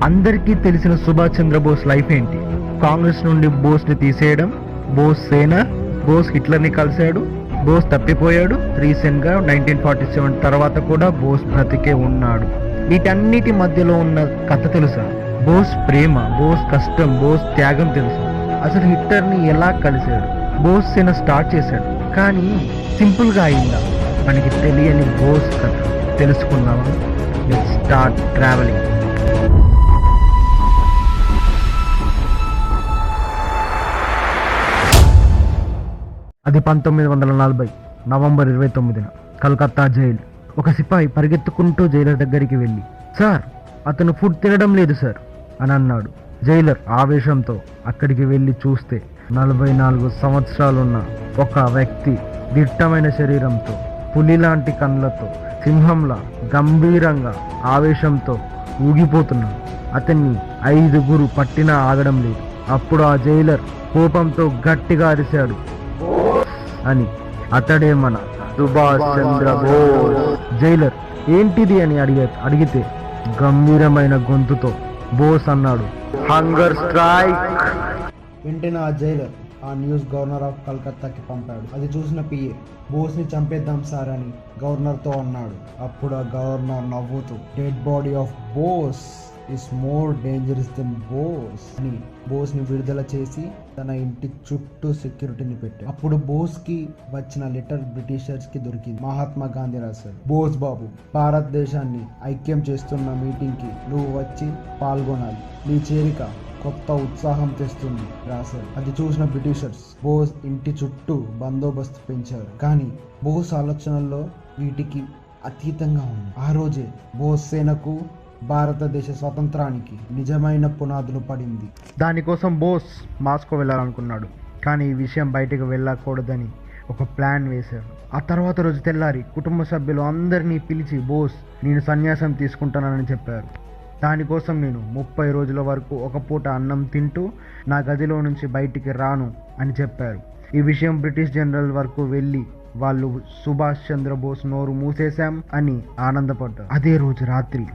అందరికీ తెలిసిన సుభాష్ చంద్రబోస్ లైఫ్ ఏంటి? కాంగ్రెస్ నుండి బోస్ని తీసేయడం, బోస్ సేన, బోస్ హిట్లర్ని కలిశాడు, బోస్ తప్పిపోయాడు, రీసెంట్గా 1947 తర్వాత కూడా బోస్ బ్రతికే ఉన్నాడు. వీటన్నిటి మధ్యలో ఉన్న కథ తెలుసా? బోస్ ప్రేమ, బోస్ కష్టం, బోస్ త్యాగం తెలుసా? అసలు హిట్లర్ని ఎలా కలిశాడు? బోస్ సేన స్టార్ట్ చేశాడు, కానీ సింపుల్గా అయిందా? మనకి తెలియని బోస్ కథ తెలుసుకుందామా? Let's start travelling. అది 1940 నవంబర్ 29న కలకత్తా జైలు. ఒక సిపాయి పరిగెత్తుకుంటూ జైలర్ దగ్గరికి వెళ్ళి, సార్, అతను ఫుడ్ తినడం లేదు సార్ అని అన్నాడు. జైలర్ ఆవేశంతో అక్కడికి వెళ్ళి చూస్తే 44 సంవత్సరాలున్న ఒక వ్యక్తి దిట్టమైన శరీరంతో, పులిలాంటి కళ్ళతో, సింహంలా గంభీరంగా ఆవేశంతో ఊగిపోతున్నాడు. అతన్ని 5 పట్టినా ఆగడం లేదు. అప్పుడు ఆ జైలర్ కోపంతో గట్టిగా అరిశాడు అని. అతడే మన సుభాష్ చంద్రబోస్. జైలర్ ఏంటిది అని అడిగితే గంభీరమైన గొంతుతో బోస్ అన్నాడు, హంగర్ స్ట్రైక్. వెంటనే ఆ జైలర్ ఆ న్యూస్ గవర్నర్ ఆఫ్ కలకత్తాకి పంపాడు. అది చూసిన పిఏ, బోస్ని చంపేద్దాం సార్ అని గవర్నర్తో అన్నాడు. అప్పుడు ఆ గవర్నర్ నవ్వుతూ, dead body of Bose is more dangerous than Bose అని బోస్ని విడుదల చేసి తన ఇంటి చుట్టూ సెక్యూరిటీని పెట్టాడు. అప్పుడు బోస్కి వచ్చిన లెటర్ బ్రిటిషర్స్కి దొరికింది. మహాత్మా గాంధీ రాశాడు, బోస్ బాబు, భారతదేశాన్ని ఐక్యం చేస్తున్న మీటింగ్కి నువ్వు వచ్చి పాల్గొనాలి. నీ చేరిక కొత్త ఉత్సాహం తెస్తుంది రాశారు. అది చూసిన బ్రిటిషర్స్ బోస్ ఇంటి చుట్టూ బందోబస్తు పెంచారు. కానీ బోస్ ఆలోచనల్లో వీటికి అతీతంగా ఉంది. ఆ రోజే బోస్ సేనకు భారతదేశ స్వతంత్రానికి నిజమైన పునాదులు పడింది. దానికోసం బోస్ మాస్కో వెళ్ళాలనుకున్నాడు, కానీ ఈ విషయం బయటకు వెళ్ళకూడదని ఒక ప్లాన్ వేశాడు. ఆ తర్వాత రోజు తెల్లారి కుటుంబ సభ్యులు అందరినీ పిలిచి, బోస్, నేను సన్యాసం తీసుకుంటానని చెప్పారు. దానికోసం నేను 30 రోజుల వరకు ఒక పూట అన్నం తింటూ నా గదిలో నుంచి బయటికి రాను అని చెప్పారు. ఈ విషయం బ్రిటిష్ జనరల్ వరకు వెళ్ళి వాళ్ళు సుభాష్ చంద్రబోస్ నోరు మూసేశాం అని ఆనందపడ్డారు. అదే రోజు రాత్రి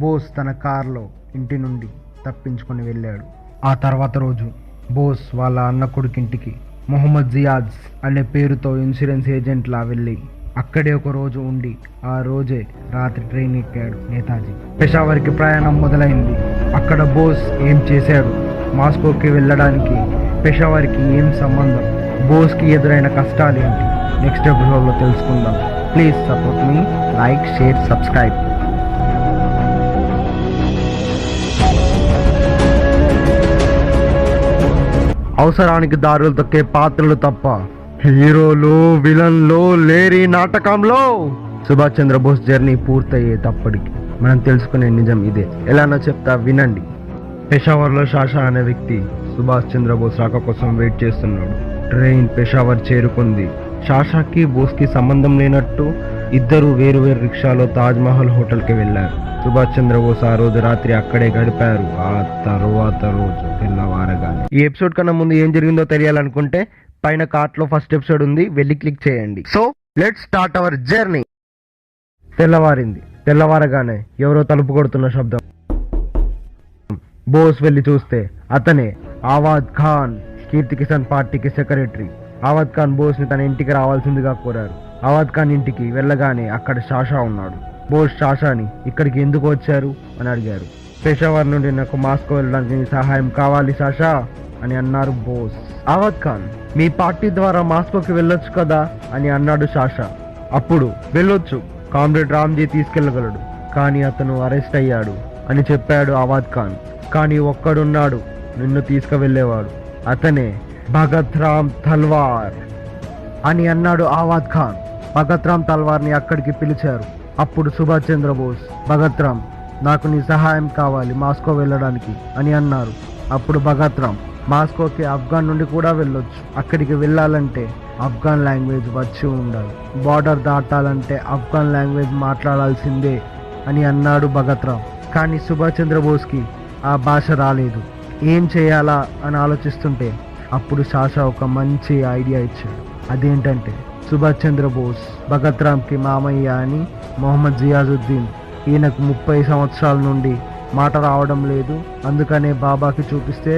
బోస్ తన కారులో ఇంటి నుండి తప్పించుకొని వెళ్ళాడు. ఆ తర్వాత రోజు బోస్ వాళ్ళ అన్న కొడుకింటికి మొహమ్మద్ జియాజ్ అనే పేరుతో ఇన్సూరెన్స్ ఏజెంట్లా వెళ్ళి అక్కడే ఒక రోజు ఉండి ఆ రోజే రాత్రి ట్రైన్ ఎక్కాడు నేతాజీ. పెషావర్కి ప్రయాణం మొదలైంది. అక్కడ బోస్ ఏం చేశాడు, మాస్కోకి వెళ్ళడానికి పెషావర్కి ఏం సంబంధం, బోస్కి ఎదురైన కష్టాలు ఏంటి, నెక్స్ట్ ఎపిసోడ్లో తెలుసుకుందాం. Please support me, like, share, subscribe. అవసరానికి దారులు తొక్కే పాత్రలు తప్ప హీరోలు, విలన్లు లేరి నాటకంలో. సుభాష్ చంద్రబోస్ జర్నీ పూర్తయ్యేటప్పటికి మనం తెలుసుకునే నిజం ఇదే. ఎలానో చెప్తా వినండి. పెషావర్లో షాషా అనే వ్యక్తి సుభాష్ చంద్రబోస్ రాక కోసం వెయిట్ చేస్తున్నాడు. ట్రైన్ పెషావర్ చేరుకుంది. షాషాకి బోస్కి సంబంధం లేనట్టు ఇద్దరు వేరు రిక్షాలో తాజ్మహల్ హోటల్కి వెళ్ళారు. సుభాష్ చంద్రబోస్ ఆ రోజు రాత్రి అక్కడే గడిపారు. ఆ తర్వాత రోజు తెల్లవారగానే. ఈ ఎపిసోడ్ కన్నా ముందు ఏం జరిగిందో తెలియాలనుకుంటే పైన కార్ట్లో ఫస్ట్ ఎపిసోడ్ ఉంది, వెళ్ళి క్లిక్ చేయండి. So let's start our journey. తెల్లవారింది. తెల్లవారగానే ఎవరో తలుపు కొడుతున్న శబ్దం. బోస్ వెళ్ళి చూస్తే అతనే ఆవాద్ ఖాన్, కీర్తి కిసాన్ పార్టీకి సెక్రటరీ. ఆవాద్ ఖాన్ బోస్ని తన ఇంటికి రావాల్సిందిగా కోరారు. ఆవాద్ ఖాన్ ఇంటికి వెళ్ళగానే అక్కడ షాషా ఉన్నాడు. బోస్ షాషాని ఇక్కడికి ఎందుకు వచ్చారు అని అడిగారు. పెషావర్ నుండి నాకు మాస్కో వెళ్ళడానికి నీ సహాయం కావాలి షాషా అని అన్నారు బోస్. ఆవాద్ ఖాన్, మీ పార్టీ ద్వారా మాస్కోకి వెళ్ళొచ్చు కదా అని అన్నాడు షాషా. అప్పుడు వెళ్ళొచ్చు, కామ్రేడ్ రామ్జీ తీసుకెళ్ళగలడు, కానీ అతను అరెస్ట్ అయ్యాడు అని చెప్పాడు ఆవాద్ ఖాన్. కానీ ఒక్కడున్నాడు నిన్ను తీసుకువెళ్ళేవాడు, అతనే భగత్ రామ్ తల్వార్ అని అన్నాడు ఆవాద్ ఖాన్. భగత్ రామ్ తల్వార్ని అక్కడికి పిలిచారు. అప్పుడు సుభాష్ చంద్రబోస్, భగత్ రామ్, నాకు నీ సహాయం కావాలి మాస్కో వెళ్ళడానికి అని అన్నారు. అప్పుడు భగత్ రామ్, మాస్కోకి ఆఫ్ఘాన్ నుండి కూడా వెళ్ళొచ్చు, అక్కడికి వెళ్ళాలంటే ఆఫ్ఘాన్ లాంగ్వేజ్ వచ్చి ఉండాలి, బార్డర్ దాటాలంటే ఆఫ్ఘాన్ లాంగ్వేజ్ మాట్లాడాల్సిందే అని అన్నాడు భగత్ రామ్. కానీ సుభాష్ చంద్రబోస్కి ఆ భాష రాలేదు. ఏం చేయాలా అని ఆలోచిస్తుంటే అప్పుడు షాషా ఒక మంచి ఐడియా ఇచ్చాడు. అదేంటంటే సుభాష్ చంద్రబోస్ భగత్ రామ్కి మామయ్య అని మొహమ్మద్ జియాజుద్దీన్, ఈయనకు 30 సంవత్సరాల నుండి మాట రావడం లేదు, అందుకనే బాబాకి చూపిస్తే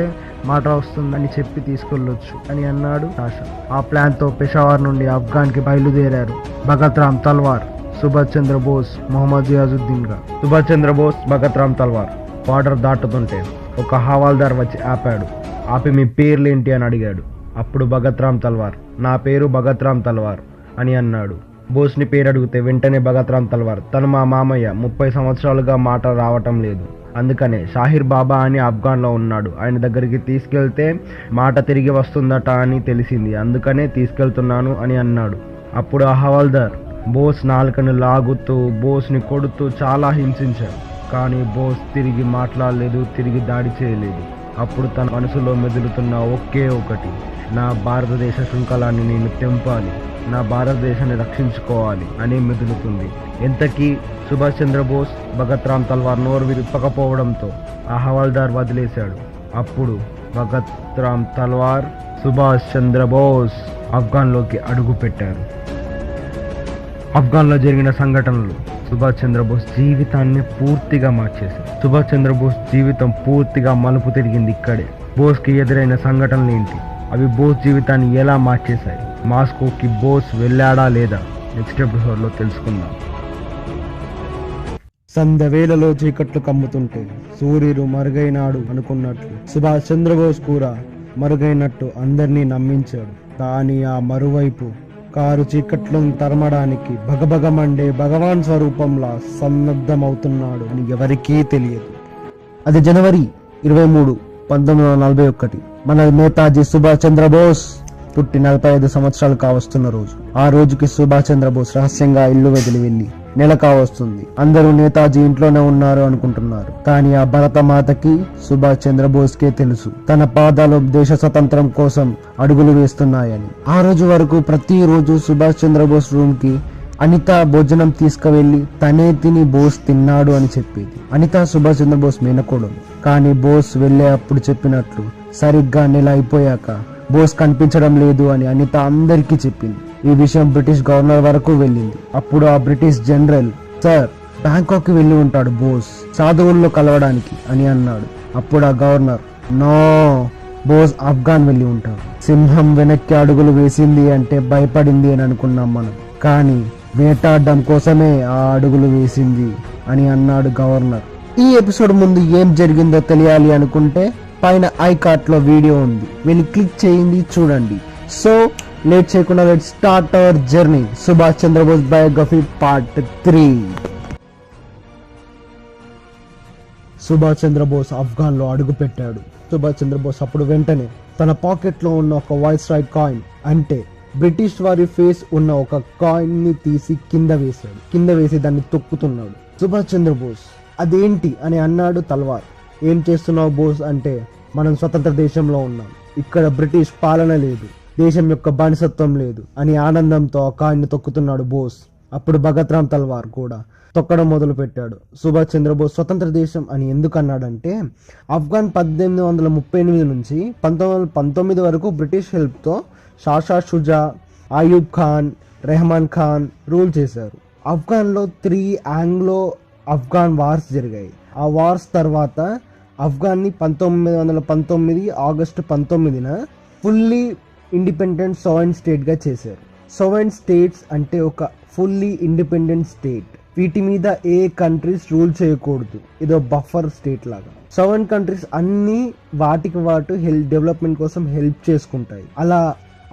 మాట వస్తుందని చెప్పి తీసుకెళ్ళొచ్చు అని అన్నాడు షాషా. ఆ ప్లాన్ తో పెషావర్ నుండి ఆఫ్ఘాన్ కి బయలుదేరారు భగత్ రామ్ తల్వార్, సుభాష్ చంద్రబోస్, మొహమ్మద్ జియాజుద్దీన్ గా. సుభాష్ చంద్రబోస్, భగత్ రామ్ తల్వార్ బార్డర్ దాటుతుంటే ఒక హవాల్దార్ వచ్చి ఆపాడు. ఆపి మీ పేర్లేంటి అని అడిగాడు. అప్పుడు భగత్ రామ్ తల్వార్, నా పేరు భగత్ రామ్ తల్వార్ అని అన్నాడు. బోస్ని పేరు అడిగితే వెంటనే భగత్ రామ్ తల్వార్, తను మా మామయ్య, 30 సంవత్సరాలుగా మాట రావటం లేదు, అందుకనే షాహిర్ బాబా అని ఆఫ్ఘాన్లో ఉన్నాడు, ఆయన దగ్గరికి తీసుకెళ్తే మాట తిరిగి వస్తుందట అని తెలిసింది, అందుకనే తీసుకెళ్తున్నాను అని అన్నాడు. అప్పుడు ఆ హవాల్దార్ బోస్ నాలుకను లాగుతూ బోస్ని కొడుతూ చాలా హింసించాడు. కానీ బోస్ తిరిగి మాట్లాడలేదు, తిరిగి దాడి చేయలేదు. అప్పుడు తన మనసులో మెదులుతున్న ఒకే ఒకటి, నా భారతదేశ శృంఖలాన్ని నేను తెంపాలి, నా భారతదేశాన్ని రక్షించుకోవాలి అని మెదులుతుంది. ఎంతకీ సుభాష్ చంద్రబోస్, భగత్ రామ్ తల్వార్ నోరు విప్పకపోవడంతో ఆ హవాల్దార్ వదిలేశాడు. అప్పుడు భగత్ రామ్ తల్వార్, సుభాష్ చంద్రబోస్ ఆఫ్ఘాన్లోకి అడుగు పెట్టారు. ఆఫ్ఘాన్లో జరిగిన సంఘటనలు సుభాష్ చంద్రబోస్ జీవితాన్ని పూర్తిగా మార్చేశాయి. సుభాష్ చంద్రబోస్ జీవితం పూర్తిగా మలుపు తిరిగింది ఇక్కడే. బోస్కి ఎదురైన సంఘటనలు ఏంటి, అవి బోస్ జీవితాన్ని ఎలా మార్చేశాయి, మాస్కోకి బోస్ వెళ్ళాడా లేదా, నెక్స్ట్ ఎపిసోడ్లో తెలుసుకుందాం. సంధ్యవేళలో చీకట్లు కమ్ముతుంటే సూర్యుడు మరుగైనాడు అనుకున్నట్లు సుభాష్ చంద్రబోస్ కూడా మరుగైనట్టు అందరినీ నమ్మించాడు. కానీ ఆ మరువైపు కారు చీకట్లను తరమడానికి భగభగమండే భగవాన్ స్వరూపంలా సన్నద్ధమవుతున్నాడు అని ఎవరికీ తెలియదు. అది జనవరి 23, 1941. మన నేతాజీ సుభాష్ చంద్రబోస్ పుట్టి 45 సంవత్సరాలు కావస్తున్న రోజు. ఆ రోజుకి సుభాష్ చంద్రబోస్ రహస్యంగా ఇల్లు వదిలి వెళ్ళి నెల కావస్తుంది. అందరూ నేతాజీ ఇంట్లోనే ఉన్నారు అనుకుంటున్నారు. కానీ ఆ భరతమాతకి సుభాష్ చంద్రబోస్ కే తెలుసు తన పాదాలు దేశ స్వతంత్రం కోసం అడుగులు వేస్తున్నాయని. ఆ రోజు వరకు ప్రతిరోజు సుభాష్ చంద్రబోస్ రూమ్ కి అనిత భోజనం తీసుకువెళ్లి తనే తిని బోస్ తిన్నాడు అని చెప్పేది. అనిత సుభాష్ చంద్రబోస్ మేనకోడలు. కానీ బోస్ వెళ్లే అప్పుడు చెప్పినట్లు సరిగ్గా నెల అయిపోయాక బోస్ కనిపించడం లేదు అని అనిత అందరికీ చెప్పింది. ఈ విషయం బ్రిటిష్ గవర్నర్ వరకు వెళ్ళింది. అప్పుడు ఆ బ్రిటిష్ జనరల్, సార్ బ్యాంకాక్ కి వెళ్ళి ఉంటాడు బోస్ సాధువుల్లో కలవడానికి అని అన్నాడు. అప్పుడు ఆ గవర్నర్, నో, బోస్ ఆఫ్ఘాన్ వెళ్ళి ఉంటాడు. సింహం వెనక్కి అడుగులు వేసింది అంటే భయపడింది అని అనుకున్నాం మనం, కానీ వేటాడడం కోసమే ఆ అడుగులు వేసింది అని అన్నాడు గవర్నర్. ఈ ఎపిసోడ్ ముందు ఏం జరిగిందో తెలియాలి అనుకుంటే పైన ఐకార్ట్ లో వీడియో ఉంది, వెళ్ళి క్లిక్ చేయండి, చూడండి. సో లేట్ చేయకుండా let's start our journey. Subhash Chandrabose biography part 3. Subhash Chandrabose Afghan లో అడుగు పెట్టాడు. సుభాష్ చంద్రబోస్ అప్పుడు వెంటనే తన పాకెట్ లో ఉన్న ఒక వాయిస్ రాయ్ కాయిన్, అంటే బ్రిటిష్ వారి ఫేస్ ఉన్న ఒక కాయిన్ ని తీసి కింద వేశాడు. కింద వేసి దాన్ని తొక్కుతున్నాడు. సుభాష్ చంద్రబోస్ అదేంటి అని అన్నాడు తల్వార్. ఏం చేస్తున్నావు బోస్ అంటే, మనం స్వతంత్ర దేశంలో ఉన్నాం, ఇక్కడ బ్రిటిష్ పాలన లేదు, దేశం యొక్క బానిసత్వం లేదు అని ఆనందంతో ఆ కాయిన్ తొక్కుతున్నాడు బోస్. అప్పుడు భగత్ రామ్ తల్వార్ కూడా తొక్కడం మొదలు పెట్టాడు. సుభాష్ చంద్రబోస్ స్వతంత్ర దేశం అని ఎందుకు అన్నాడంటే, ఆఫ్ఘాన్ 1838 నుంచి 1919 వరకు బ్రిటిష్ హెల్ప్తో షాషా షుజా, ఆయూబ్ ఖాన్, రెహమాన్ ఖాన్ రూల్ చేశారు. ఆఫ్ఘాన్లో 3 ఆంగ్లో ఆఫ్ఘాన్ వార్స్ జరిగాయి. ఆ వార్స్ తర్వాత ఆఫ్ఘాన్ని 1919 ఆగస్టు 19న ఫుల్లీ ఇండిపెండెంట్ సోవరెన్ స్టేట్గా చేశారు. సోవరెన్ స్టేట్స్ అంటే ఒక ఫుల్లీ ఇండిపెండెంట్ స్టేట్, వీటి మీద ఏ కంట్రీస్ రూల్ చేయకూడదు, ఇదో బఫర్ స్టేట్ లాగా. సోవరెన్ కంట్రీస్ అన్ని వాటికి డెవలప్మెంట్ కోసం హెల్ప్ చేసుకుంటాయి. అలా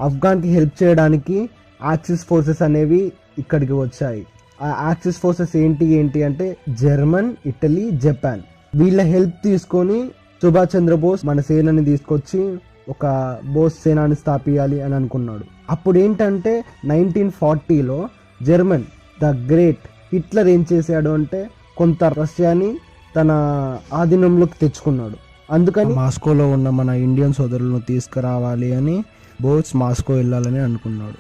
ఆఫ్ఘాన్కి హెల్ప్ చేయడానికి యాక్సిస్ ఫోర్సెస్ అనేవి ఇక్కడికి వచ్చాయి. ఆ యాక్సిస్ ఫోర్సెస్ ఏంటి అంటే జర్మన్, ఇటలీ, జపాన్. వీళ్ళ హెల్ప్ తీసుకొని సుభాష్ చంద్రబోస్ మన సేనని తీసుకొచ్చి ఒక బోస్ సేనాని స్థాపించాలి అని అనుకున్నాడు. అప్పుడు ఏంటంటే 1940లో జర్మన్ ద గ్రేట్ హిట్లర్ ఏం చేశాడు అంటే కొంత రష్యాని తన ఆధీనంలోకి తెచ్చుకున్నాడు. అందుకని మాస్కోలో ఉన్న మన ఇండియన్ సోదరులను తీసుకురావాలి అని బోస్ మాస్కో వెళ్ళాలని అనుకున్నాడు.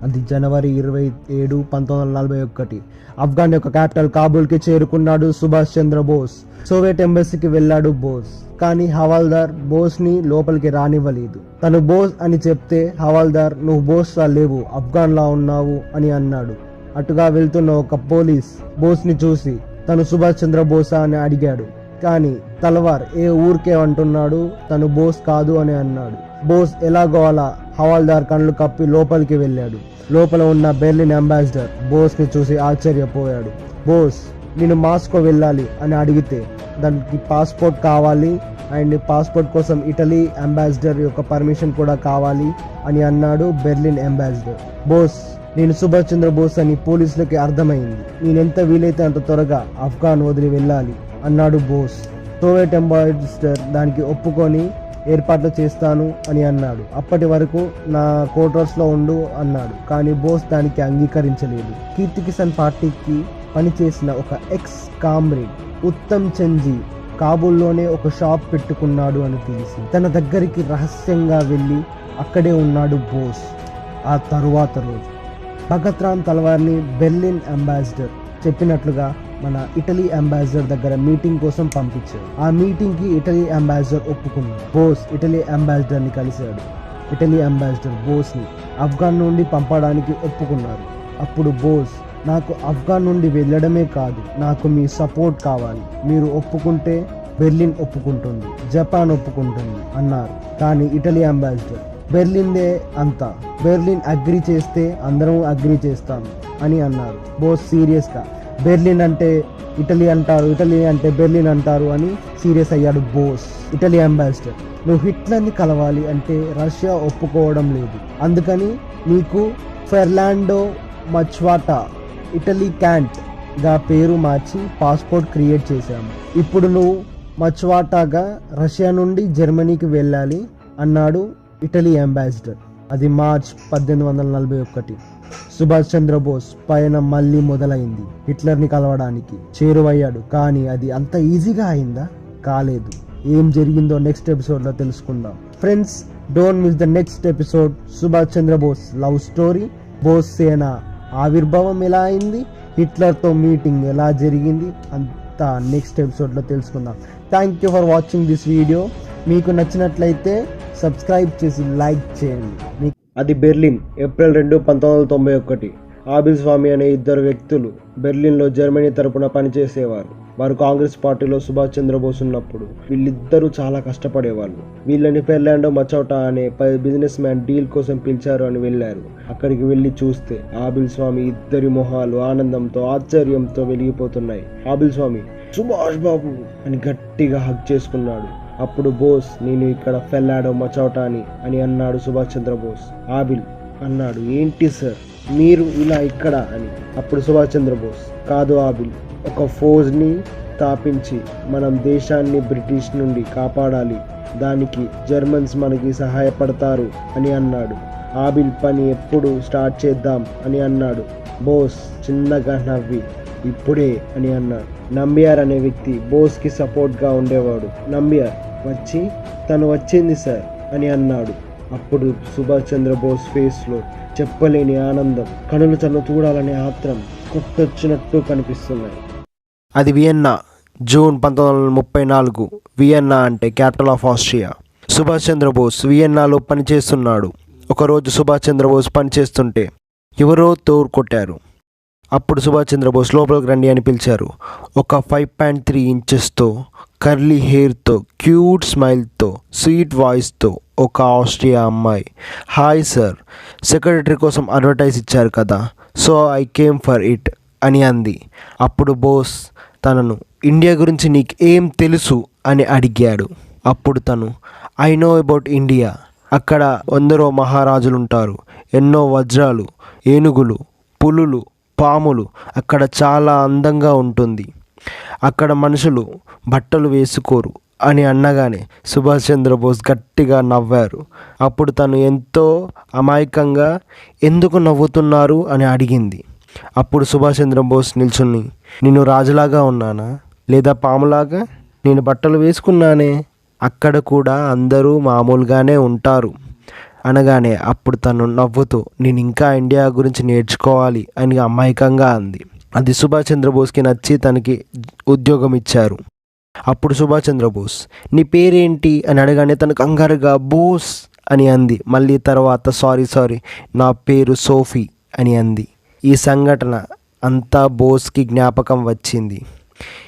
అది జనవరి 27, 1941. ఆఫ్ఘాన్ యొక్క క్యాపిటల్ కాబూల్కి చేరుకున్నాడు సుభాష్ చంద్రబోస్. సోవియట్ ఎంబసీకి వెళ్ళాడు బోస్. కానీ హవాల్దార్ బోస్ ని లోపలికి రానివ్వలేదు. తను బోస్ అని చెప్తే హవాల్దార్, నువ్వు బోస్ లా లేవు, ఆఫ్ఘాన్ లా ఉన్నావు అని అన్నాడు. అటుగా వెళ్తున్న ఒక పోలీస్ బోస్ ని చూసి తను సుభాష్ చంద్రబోసా అని అడిగాడు. కానీ తల్వార్ ఏ ఊరికే అంటున్నాడు, తను బోస్ కాదు అని అన్నాడు. బోస్ ఎలాగో అలా హవాల్దార్ కళ్ళు కప్పి లోపలికి వెళ్ళాడు. లోపల ఉన్న బెర్లిన్ అంబాసిడర్ బోస్ ని చూసి ఆశ్చర్యపోయాడు. బోస్, నేను మాస్కో వెళ్ళాలి అని అడిగితే దానికి పాస్పోర్ట్ కావాలి అండ్ పాస్పోర్ట్ కోసం ఇటలీ అంబాసిడర్ యొక్క పర్మిషన్ కూడా కావాలి అని అన్నాడు బెర్లిన్ అంబాసిడర్. బోస్, నేను సుభాష్ చంద్రబోస్ అని పోలీసులకి అర్థమైంది. నేనెంత వీలైతే అంత త్వరగా ఆఫ్ఘాన్ వదిలి వెళ్ళాలి అన్నాడు బోస్. సోవియట్ అంబాసిడర్ దానికి ఒప్పుకొని ఏర్పాట్లు చేస్తాను అని అన్నాడు. అప్పటి వరకు నా క్వార్టర్స్లో ఉండు అన్నాడు. కానీ బోస్ దానికి అంగీకరించలేదు. కీర్తి కిసాన్ పార్టీకి పనిచేసిన ఒక ఎక్స్ కామ్రేడ్ ఉత్తమ్ చంద్జీ కాబూల్లోనే ఒక షాప్ పెట్టుకున్నాడు అని తెలిసి తన దగ్గరికి రహస్యంగా వెళ్ళి అక్కడే ఉన్నాడు బోస్. ఆ తరువాత రోజు భగత్ రామ్ తల్వార్ని బెర్లిన్ అంబాసిడర్ చెప్పినట్లుగా మన ఇటలీ అంబాసిడర్ దగ్గర మీటింగ్ కోసం పంపించాడు. ఆ మీటింగ్ కి ఇటలీ అంబాసిడర్ ఒప్పుకున్నాడు. బోస్ ఇటలీ అంబాసిడర్ ని కలిశాడు. ఇటలీ అంబాసిడర్ బోస్ ని ఆఫ్ఘాన్ నుండి పంపడానికి ఒప్పుకున్నారు. అప్పుడు బోస్, నాకు ఆఫ్ఘాన్ నుండి వెళ్ళడమే కాదు, నాకు మీ సపోర్ట్ కావాలి. మీరు ఒప్పుకుంటే బెర్లిన్ ఒప్పుకుంటుంది, జపాన్ ఒప్పుకుంటుంది అన్నారు. కానీ ఇటలీ అంబాసిడర్, బెర్లిన్దే అంతా, బెర్లిన్ అగ్రి చేస్తే అందరం అగ్రి చేస్తాం అని అన్నారు. బోస్ సీరియస్ గా, బెర్లిన్ అంటే ఇటలీ అంటారు, ఇటలీ అంటే బెర్లిన్ అంటారు అని సీరియస్ అయ్యాడు బోస్. ఇటలీ అంబాసిడర్, నువ్వు హిట్లర్ని కలవాలి అంటే రష్యా ఒప్పుకోవడం లేదు, అందుకని నీకు ఫెర్లాండో మచ్వాటా ఇటలీ క్యాంట్ గా పేరు మార్చి పాస్పోర్ట్ క్రియేట్ చేశాము. ఇప్పుడు నువ్వు మచ్వాటాగా రష్యా నుండి జర్మనీకి వెళ్ళాలి అన్నాడు ఇటలీ అంబాసిడర్. అది మార్చ్ 1841. సుభాష్ చంద్రబోస్ పయనం మళ్ళీ మొదలైంది. హిట్లర్ని కలవడానికి చేరువయ్యాడు. కానీ అది అంత ఈజీగా అయిందా? కాలేదు. ఏం జరిగిందో నెక్స్ట్ ఎపిసోడ్లో తెలుసుకుందాం. Friends, don't miss the next episode. Subhash Chandrabose love story, Bose సేన ఆవిర్భావం ఎలా అయింది, హిట్లర్తో మీటింగ్ ఎలా జరిగింది అంతా నెక్స్ట్ ఎపిసోడ్లో తెలుసుకుందాం. Thank you for watching this video. మీకు నచ్చినట్లయితే సబ్స్క్రైబ్ చేసి లైక్ చేయండి. అది బెర్లిన్, ఏప్రిల్ 2, 1991. ఆబిల్ స్వామి అనే ఇద్దరు వ్యక్తులు బెర్లిన్లో జర్మనీ తరపున పనిచేసేవారు. వారు కాంగ్రెస్ పార్టీలో సుభాష్ చంద్రబోస్ ఉన్నప్పుడు వీళ్ళిద్దరూ చాలా కష్టపడేవాళ్ళు. వీళ్ళని ఫెర్లాండో మచౌటా అనే బిజినెస్ మ్యాన్ డీల్ కోసం పిలిచారు అని వెళ్ళారు. అక్కడికి వెళ్ళి చూస్తే ఆబిల్ స్వామి ఇద్దరి మొహాలు ఆనందంతో ఆశ్చర్యంతో వెలిగిపోతున్నాయి. ఆబిల్ స్వామి సుభాష్ బాబు అని గట్టిగా హగ్ చేసుకున్నాడు. అప్పుడు బోస్, నేను ఇక్కడ ఫెర్లాండో మచౌటా అని అన్నాడు సుభాష్ చంద్రబోస్. ఆబిల్ అన్నాడు, ఏంటి సార్ మీరు ఇలా ఇక్కడ అని. అప్పుడు సుభాష్ చంద్రబోస్, కాదు ఆబిల్, ఒక ఫౌజ్ని స్థాపించి మనం దేశాన్ని బ్రిటిష్ నుండి కాపాడాలి, దానికి జర్మన్స్ మనకి సహాయపడతారు అని అన్నాడు. ఆబిల్, పని ఎప్పుడు స్టార్ట్ చేద్దాం అని అన్నాడు. బోస్ చిన్నగా నవ్వి, ఇప్పుడే అని అన్నాడు. నంబియార్ అనే వ్యక్తి బోస్కి సపోర్ట్గా ఉండేవాడు. నంబియార్ వచ్చి, తను వచ్చింది సార్ అని అన్నాడు. అప్పుడు సుభాష్ చంద్రబోస్ ఫేస్లో చెప్పలేని ఆనందం, కనులు తను చూడాలనే ఆత్రం కొట్టొచ్చినట్టు కనిపిస్తున్నాయి. అది వియన్నా, జూన్ 1934. వియన్నా అంటే capital of Austria. Subhash Chandrabose వియన్నాలో పనిచేస్తున్నాడు. ఒకరోజు సుభాష్ చంద్రబోస్ పనిచేస్తుంటే ఎవరో తోరు కొట్టారు. అప్పుడు సుభాష్ చంద్రబోస్ లోపలికి రండి అని పిలిచారు. ఒక 5.3 ఇంచెస్తో, కర్లీ హెయిర్తో, క్యూట్ స్మైల్తో, స్వీట్ వాయిస్తో ఒక ఆస్ట్రియా అమ్మాయి, హాయ్ సార్, సెక్రటరీ కోసం అడ్వర్టైజ్ ఇచ్చారు కదా, so I came for it అని అంది. అప్పుడు బోస్ తనను, ఇండియా గురించి నీకు ఏం తెలుసు అని అడిగాడు. అప్పుడు తను, ఐ నో అబౌట్ ఇండియా, అక్కడ 100 మహారాజులు ఉంటారు, ఎన్నో వజ్రాలు, ఏనుగులు, పులులు, పాములు, అక్కడ చాలా అందంగా ఉంటుంది, అక్కడ మనుషులు బట్టలు వేసుకోరు అని అన్నగానే సుభాష్ చంద్రబోస్ గట్టిగా నవ్వారు. అప్పుడు తను ఎంతో అమాయకంగా, ఎందుకు నవ్వుతున్నారు అని అడిగింది. అప్పుడు సుభాష్ చంద్రబోస్ నిల్చుని, నేను రాజులాగా ఉన్నానా లేదా పాములాగా? నేను బట్టలు వేసుకున్నానే, అక్కడ కూడా అందరూ మామూలుగానే ఉంటారు అనగానే అప్పుడు తను నవ్వుతూ, నేను ఇంకా ఇండియా గురించి నేర్చుకోవాలి అని అమాయకంగా అంది. అది సుభాష్ చంద్రబోస్కి నచ్చి తనకి ఉద్యోగం ఇచ్చారు. అప్పుడు సుభాష్ చంద్రబోస్, నీ పేరేంటి అని అడగానే తనకు కంగారుగా బోస్ అని అంది. మళ్ళీ తర్వాత సారీ నా పేరు సోఫీ అని అంది. ఈ సంఘటన అంతా బోస్కి జ్ఞాపకం వచ్చింది.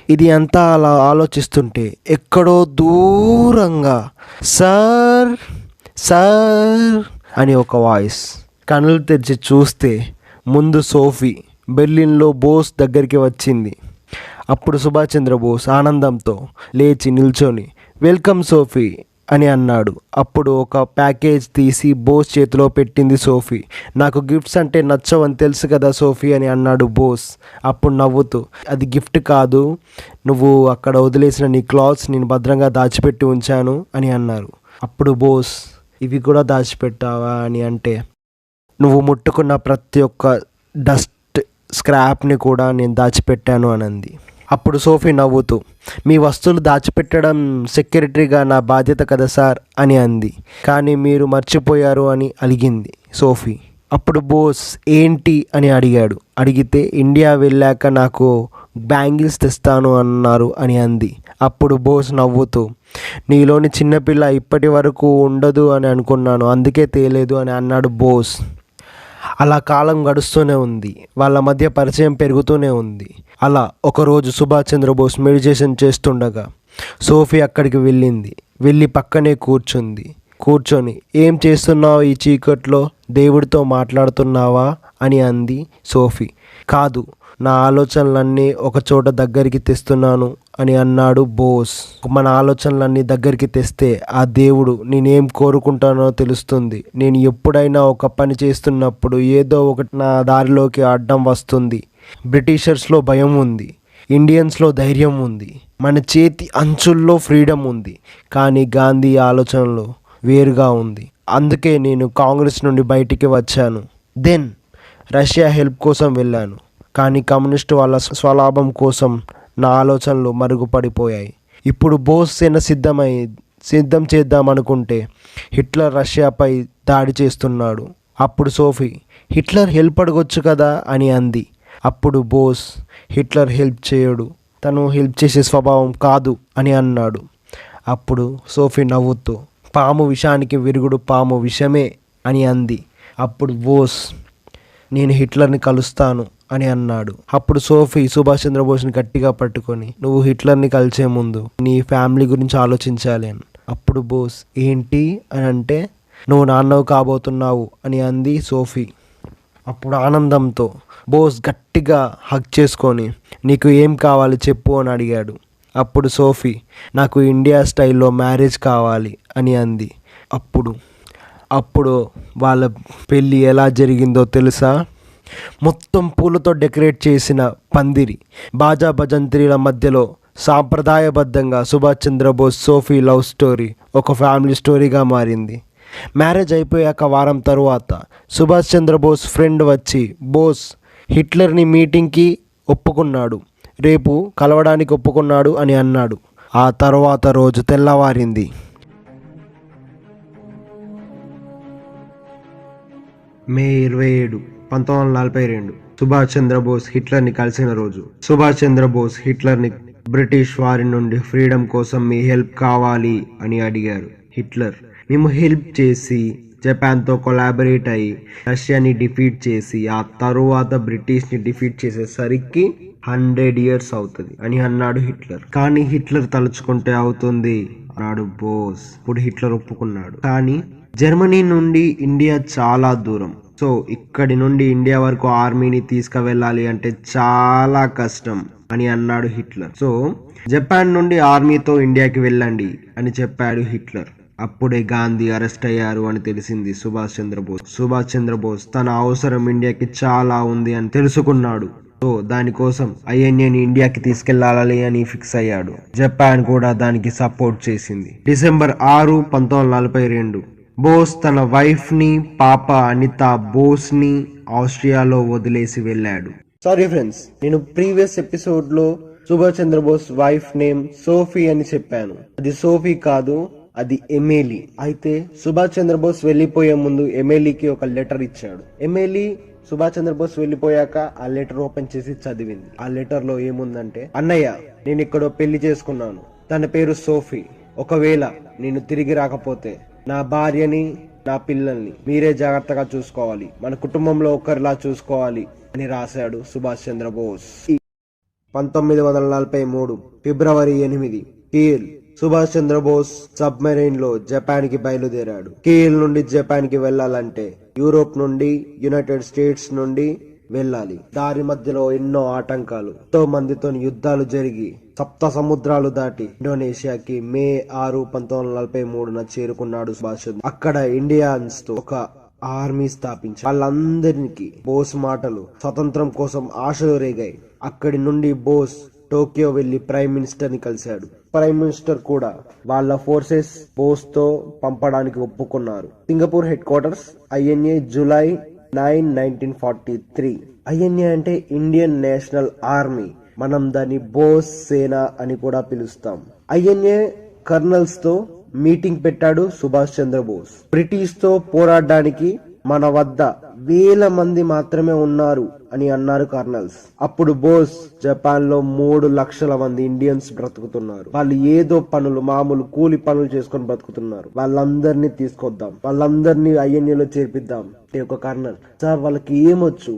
ఇది అంతా అలా ఆలోచిస్తుంటే ఎక్కడో దూరంగా సార్ సార్ అని ఒక వాయిస్. కళ్ళు తెరిచి చూస్తే ముందు సోఫీ బెర్లిన్లో బోస్ దగ్గరికి వచ్చింది. అప్పుడు సుభాష్ చంద్రబోస్ ఆనందంతో లేచి నిల్చొని వెల్కమ్ సోఫీ అని అన్నాడు. అప్పుడు ఒక ప్యాకేజ్ తీసి బోస్ చేతిలో పెట్టింది సోఫీ. నాకు గిఫ్ట్స్ అంటే నచ్చవని తెలుసు కదా సోఫీ అని అన్నాడు బోస్. అప్పుడు నవ్వుతూ అది గిఫ్ట్ కాదు, నువ్వు అక్కడ వదిలేసిన నీ క్లాత్స్ నేను భద్రంగా దాచిపెట్టి ఉంచాను అని అన్నారు. అప్పుడు బోస్ ఇవి కూడా దాచిపెట్టావా అని అంటే నువ్వు ముట్టుకున్న ప్రతి ఒక్క డస్ట్ స్క్రాప్ని కూడా నేను దాచిపెట్టాను అని అంది. అప్పుడు సోఫీ నవ్వుతూ మీ వస్తువులు దాచిపెట్టడం సెక్యూరిటీగా నా బాధ్యత కదా సార్ అని అంది. కానీ మీరు మర్చిపోయారు అని అలిగింది సోఫీ. అప్పుడు బోస్ ఏంటి అని అడిగితే ఇండియా వెళ్ళాక నాకు బ్యాంగిల్స్ తెస్తాను అన్నారు అని అంది. అప్పుడు బోస్ నవ్వుతూ నీలోని చిన్నపిల్ల ఇప్పటి వరకు ఉండదు అని అనుకున్నాను, అందుకే తేలేదు అని అన్నాడు బోస్. అలా కాలం గడుస్తూనే ఉంది, వాళ్ళ మధ్య పరిచయం పెరుగుతూనే ఉంది. అలా ఒకరోజు సుభాష్ చంద్రబోస్ మెడిటేషన్ చేస్తుండగా సోఫీ అక్కడికి వెళ్ళి పక్కనే కూర్చొని ఏం చేస్తున్నావు ఈ చీకట్లో, దేవుడితో మాట్లాడుతున్నావా అని అంది సోఫీ. కాదు, నా ఆలోచనలన్నీ ఒక చోట దగ్గరికి తెస్తున్నాను అని అన్నాడు బోస్. మన ఆలోచనలన్నీ దగ్గరికి తెస్తే ఆ దేవుడు నేనేం కోరుకుంటానో తెలుస్తుంది. నేను ఎప్పుడైనా ఒక పని చేస్తున్నప్పుడు ఏదో ఒకటి నా దారిలోకి అడ్డం వస్తుంది. బ్రిటిషర్స్లో భయం ఉంది, ఇండియన్స్లో ధైర్యం ఉంది, మన చేతి అంచుల్లో ఫ్రీడమ్ ఉంది. కానీ గాంధీ ఆలోచనలో వేరుగా ఉంది. అందుకే నేను కాంగ్రెస్ నుండి బయటికి వచ్చాను. దెన్ రష్యా హెల్ప్ కోసం వెళ్ళాను. కానీ కమ్యూనిస్టు వాళ్ళ స్వలాభం కోసం నా ఆలోచనలు మరుగుపడిపోయాయి. ఇప్పుడు బోస్ సేన సిద్ధం చేద్దామనుకుంటే హిట్లర్ రష్యాపై దాడి చేస్తున్నాడు. అప్పుడు సోఫీ హిట్లర్ హెల్ప్ అడగొచ్చు కదా అని అంది. అప్పుడు బోస్ హిట్లర్ హెల్ప్ చేయడు, తను హెల్ప్ చేసే స్వభావం కాదు అని అన్నాడు. అప్పుడు సోఫీ నవ్వుతూ పాము విషానికి విరుగుడు పాము విషమే అని అంది. అప్పుడు బోస్ నేను హిట్లర్ని కలుస్తాను అని అన్నాడు. అప్పుడు సోఫీ సుభాష్ చంద్రబోస్ని గట్టిగా పట్టుకొని నువ్వు హిట్లర్ని కలిసే ముందు నీ ఫ్యామిలీ గురించి ఆలోచించాలి అని. అప్పుడు బోస్ ఏంటి అని అంటే నువ్వు నాన్నవు కాబోతున్నావు అని అంది సోఫీ. అప్పుడు ఆనందంతో బోస్ గట్టిగా హగ్ చేసుకొని నీకు ఏం కావాలి చెప్పు అని అడిగాడు. అప్పుడు సోఫీ నాకు ఇండియా స్టైల్లో మ్యారేజ్ కావాలి అని అంది. అప్పుడు వాళ్ళ పెళ్ళి ఎలా జరిగిందో తెలుసా? మొత్తం పూలతో డెకరేట్ చేసిన పందిరి, బాజా భజంత్రీల మధ్యలో సాంప్రదాయబద్ధంగా Subhash Chandrabose Sophie love story ఒక ఫ్యామిలీ స్టోరీగా మారింది. మ్యారేజ్ అయిపోయాక వారం తరువాత సుభాష్ చంద్రబోస్ ఫ్రెండ్ వచ్చి బోస్ హిట్లర్ని మీటింగ్కి ఒప్పుకున్నాడు, రేపు కలవడానికి ఒప్పుకున్నాడు అని అన్నాడు. ఆ తర్వాత రోజు తెల్లవారింది. మే 27, 1942 సుభాష్ చంద్రబోస్ హిట్లర్ని కలిసిన రోజు. సుభాష్ చంద్రబోస్ హిట్లర్ని బ్రిటిష్ వారి నుండి ఫ్రీడమ్ కోసం మీ హెల్ప్ కావాలి అని అడిగారు. హిట్లర్ మేము హెల్ప్ చేసి జపాన్తో కొలాబరేట్ అయ్యి రష్యాని డిఫీట్ చేసి ఆ తరువాత బ్రిటిష్ని డిఫీట్ చేసేసరికి 100 years అవుతుంది అని అన్నాడు హిట్లర్. కానీ హిట్లర్ తలుచుకుంటే అవుతుంది అన్నాడు బోస్. ఇప్పుడు హిట్లర్ ఒప్పుకున్నాడు. కానీ జర్మనీ నుండి ఇండియా చాలా దూరం, సో ఇక్కడి నుండి ఇండియా వరకు ఆర్మీని తీసుకువెళ్ళాలి అంటే చాలా కష్టం అని అన్నాడు హిట్లర్. సో జపాన్ నుండి ఆర్మీతో ఇండియాకి వెళ్ళండి అని చెప్పాడు హిట్లర్. అప్పుడే గాంధీ అరెస్ట్ అయ్యారు అని తెలిసింది సుభాష్ చంద్రబోస్ తన అవసరం ఇండియాకి చాలా ఉంది అని తెలుసుకున్నాడు. సో దానికోసం ఐఎన్ఏని ఇండియాకి తీసుకెళ్లాలి అని ఫిక్స్ అయ్యాడు. జపాన్ కూడా దానికి సపోర్ట్ చేసింది. డిసెంబర్ 6, 1942 బోస్ తన వైఫ్ ని పాప అనితా బోస్ ని ఆస్ట్రియాలో వదిలేసి వెళ్ళాడు. సారీ ఫ్రెండ్స్, నేను ప్రీవియస్ ఎపిసోడ్ లో Subhash Chandrabose wife name Sophie అని చెప్పాను. అది సోఫీ కాదు, అది ఎమేలీ. అయితే సుభాష్ చంద్రబోస్ వెళ్ళిపోయే ముందు ఎమేలీకి ఒక లెటర్ ఇచ్చాడు. ఎమేలీ సుభాష్ చంద్రబోస్ వెళ్ళిపోయాక ఆ లెటర్ ఓపెన్ చేసి చదివింది. ఆ లెటర్ లో ఏముందంటే, అన్నయ్య నేను ఇక్కడ పెళ్లి చేసుకున్నాను, తన పేరు సోఫీ. ఒకవేళ నేను తిరిగి రాకపోతే నా భార్యని నా పిల్లల్ని మీరే జాగ్రత్తగా చూసుకోవాలి, మన కుటుంబంలో ఒకరిలా చూసుకోవాలి అని రాశాడు సుభాష్ చంద్రబోస్. 1943 ఫిబ్రవరి 8 కీల్. సుభాష్ చంద్రబోస్ సబ్మెరైన్ లో జపాన్ కి బయలుదేరాడు. కీల్ నుండి జపాన్ కి వెళ్లాలంటే యూరోప్ నుండి యునైటెడ్ స్టేట్స్ నుండి వెళ్ళాలి. దారి మధ్యలో ఎన్నో ఆటంకాలు, ఎంతో మందితో యుద్ధాలు జరిగి సప్త సముద్రాలు దాటి ఇండోనేషియాకి మే 6, 1943 చేరుకున్నాడు సుభాష్. అక్కడ ఇండియన్స్ తో ఒక ఆర్మీ స్థాపించారు. వాళ్ళందరికి బోస్ మాటలు స్వతంత్రం కోసం ఆశలు రేగాయి. అక్కడి నుండి బోస్ టోక్యో వెళ్లి ప్రైమ్ మినిస్టర్ ని కలిశాడు. ప్రైమ్ మినిస్టర్ కూడా వాళ్ళ ఫోర్సెస్ బోస్ తో పంపడానికి ఒప్పుకున్నారు. Singapore head quarters INA July 9, 1943. INA అంటే ఇండియన్ నేషనల్ ఆర్మీ. మనం దాన్ని బోస్ సేన అని కూడా పిలుస్తాం. INA కర్నల్స్ తో మీటింగ్ పెట్టాడు సుభాష్ చంద్రబోస్. బ్రిటిష్ తో పోరాడడానికి మన వద్ద 1000 మంది మాత్రమే ఉన్నారు అని అన్నారు కర్నల్స్. అప్పుడు బోస్ జపాన్ లో 3 లక్షల మంది ఇండియన్స్ బ్రతుకుతున్నారు. వాళ్ళు ఏదో పనులు, మామూలు కూలి పనులు చేసుకొని బ్రతుకుతున్నారు. వాళ్ళందరినీ తీసుకొద్దాం, వాళ్ళందరినీ INA లో చేర్పిద్దాం. ఒక కర్నల్, సార్ వాళ్ళకి ఏమొచ్చు,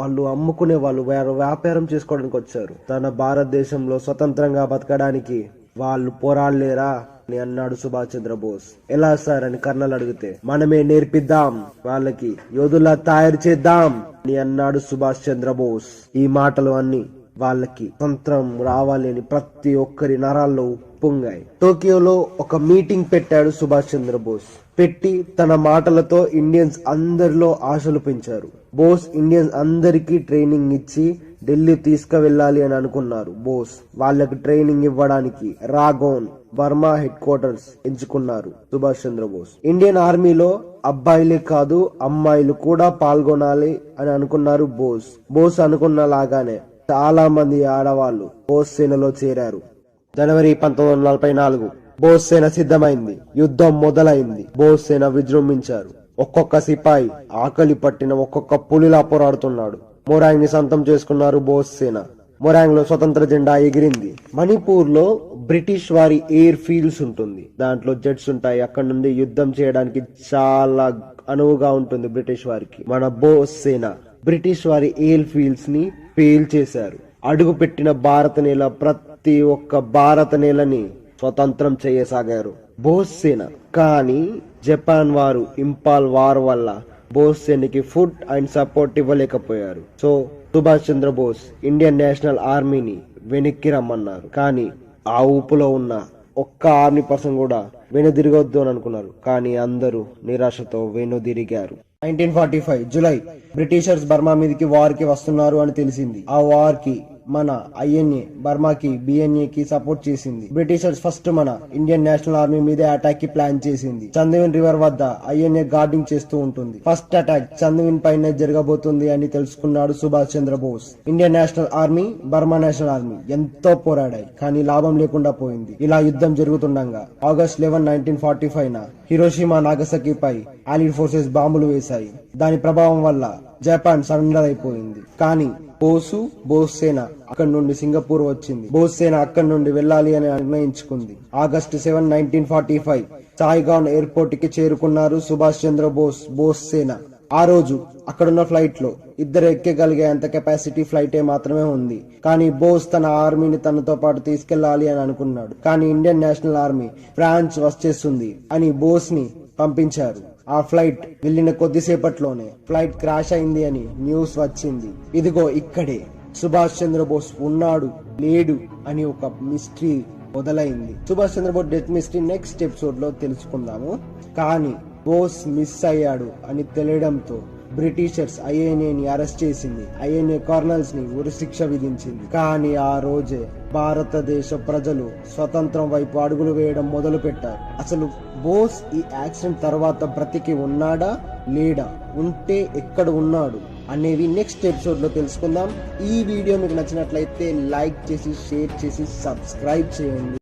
వాళ్ళు అమ్ముకునే వాళ్ళు వ్యాపారం చేసుకోవడానికి వచ్చారు. తన భారతదేశంలో స్వతంత్రంగా బతకడానికి వాళ్ళు పోరాడలేరా అని అన్నాడు సుభాష్ చంద్రబోస్. ఎలా సార్ అని కర్నల్ అడిగితే, మనమే నేర్పిద్దాం, వాళ్ళకి యోధులా తయారు చేద్దాం అని అన్నాడు సుభాష్ చంద్రబోస్. ఈ మాటలు అన్ని వాళ్ళకి స్వతంత్రం రావాలి అని ప్రతి ఒక్కరి నరాల్లో ఉప్పొంగాయి. టోక్యోలో ఒక మీటింగ్ పెట్టాడు సుభాష్ చంద్రబోస్. పెట్టి తన మాటలతో ఇండియన్స్ అందరిలో ఆశలు పెంచారు. బోస్ ఇండియన్స్ అందరికీ ట్రైనింగ్ ఇచ్చి ఢిల్లీ తీసుకువెళ్ళాలి అని అనుకున్నారు. బోస్ వాళ్ళకి ట్రైనింగ్ ఇవ్వడానికి రాగోన్, బర్మా హెడ్ క్వార్టర్స్ ఎంచుకున్నారు సుభాష్ చంద్రబోస్. ఇండియన్ ఆర్మీలో అబ్బాయిలే కాదు అమ్మాయిలు కూడా పాల్గొనాలి అని అనుకున్నారు బోస్. బోస్ అనుకున్న లాగానే చాలా మంది ఆడవాళ్లు బోస్ సేనలో చేరారు. జనవరి 1944 బోస్ సేన సిద్ధమైంది. యుద్ధం మొదలైంది. బోస్ సేన విజృంభించారు. ఒక్కొక్క సిపాయి ఆకలి పట్టిన ఒక్కొక్క పులిలా పోరాడుతున్నాడు. మొరాంగ్ ని సొంతం చేసుకున్నారు బోస్ సేన. మొరాంగ్ లో స్వతంత్ర జెండా ఎగిరింది. మణిపూర్ లో బ్రిటిష్ వారి ఎయిర్ ఫీల్డ్స్ ఉంటుంది. దాంట్లో జెట్స్ ఉంటాయి. అక్కడ నుండి యుద్ధం చేయడానికి చాలా అనువుగా ఉంటుంది బ్రిటిష్ వారికి. మన బోస్ సేన బ్రిటిష్ వారి ఎయిర్ ఫీల్డ్స్ ని పేల్ చేశారు. అడుగు పెట్టిన భారత నేల, ప్రతి ఒక్క భారత నేలని స్వతంత్రం చేయసాగారు బోస్ సేన. కానీ జపాన్ వారు ఇంపాల్ వార్ వల్ల బోస్ సేనకి ఫుడ్ అండ్ సపోర్ట్ ఇవ్వలేకపోయారు. So Subhash Chandrabose Indian national ఆర్మీని వెనక్కి రమ్మన్నారు. కానీ ఆ ఊపులో ఉన్న ఒక్క ఆర్మీ పర్సన్ కూడా వెనుదిరగొద్దు అని అనుకున్నారు. కానీ అందరూ నిరాశతో వెనుదిరిగారు. 1945 జూలై బ్రిటిషర్స్ బర్మా మీదకి వార్ కి వస్తున్నారు అని తెలిసింది. ఆ వార్ కి మన INA బర్మాకి BNA కి సపోర్ట్ చేసింది. బ్రిటిషర్స్ ఫస్ట్ మన ఇండియన్ నేషనల్ ఆర్మీ మీద అటాక్ కి ప్లాన్ చేసింది. చందవిన్ రివర్ వద్ద INA గార్డింగ్ చేస్తూ ఉంటుంది. ఫస్ట్ అటాక్ చందవిన్ పైన జరగబోతుంది అని తెలుసుకున్నాడు Subhash Chandrabose. Indian National Army, Burma National Army ఎంతో పోరాడాయి, కానీ లాభం లేకుండా పోయింది. ఇలా యుద్ధం జరుగుతుండగా ఆగస్ట్ 11, 1945 హిరోషిమా, నాగసాకిపై ఆలిడ్ ఫోర్సెస్ బాంబులు వేశాయి. దాని ప్రభావం వల్ల జపాన్ సరెండర్ అయిపోయింది. కానీ బోస్ సేన అక్కడి నుండి సింగపూర్ వచ్చింది. బోస్ సేన అక్కడి నుండి వెళ్లాలి అని నిర్ణయించుకుంది. ఆగస్టు 7, 1945 సాయిగాన్ ఎయిర్పోర్ట్ కి చేరుకున్నారు సుభాష్ చంద్రబోస్, బోస్ సేన. ఆ రోజు అక్కడున్న ఫ్లైట్ లో ఇద్దరు ఎక్కగలిగే అంత కెపాసిటీ ఫ్లైటే మాత్రమే ఉంది. కానీ బోస్ తన ఆర్మీని తనతో పాటు తీసుకెళ్లాలి అని అనుకున్నాడు. కానీ ఇండియన్ నేషనల్ ఆర్మీ ఫ్రాన్స్ వచ్చేస్తుంది అని బోస్ ని పంపించారు. ఆ ఫ్లైట్ వెళ్లిన కొద్దిసేపట్లోనే ఫ్లైట్ క్రాష్ అయింది అని న్యూస్ వచ్చింది. ఇదిగో ఇక్కడే సుభాష్ చంద్రబోస్ ఉన్నాడు లేడు అని ఒక మిస్టరీ మొదలైంది. Subhash Chandrabose death mystery next episode లో తెలుసుకుందాము. కానీ బోస్ మిస్ అయ్యాడు అని తెలియడంతో బ్రిటిషర్స్ INA అరెస్ట్ చేసింది. INA కర్నల్స్ ని ఉరిశిక్ష విధించింది. కానీ ఆ రోజే భారతదేశ ప్రజలు స్వతంత్రం వైపు అడుగులు వేయడం మొదలు పెట్టారు. అసలు బోస్ ఈ యాక్సిడెంట్ తర్వాత బ్రతికి ఉన్నాడా లేడా, ఉంటే ఎక్కడ ఉన్నాడు అనేవి నెక్స్ట్ ఎపిసోడ్ లో తెలుసుకుందాం. ఈ వీడియో మీకు నచ్చినట్లయితే లైక్ చేసి, షేర్ చేసి, సబ్స్క్రైబ్ చేయండి.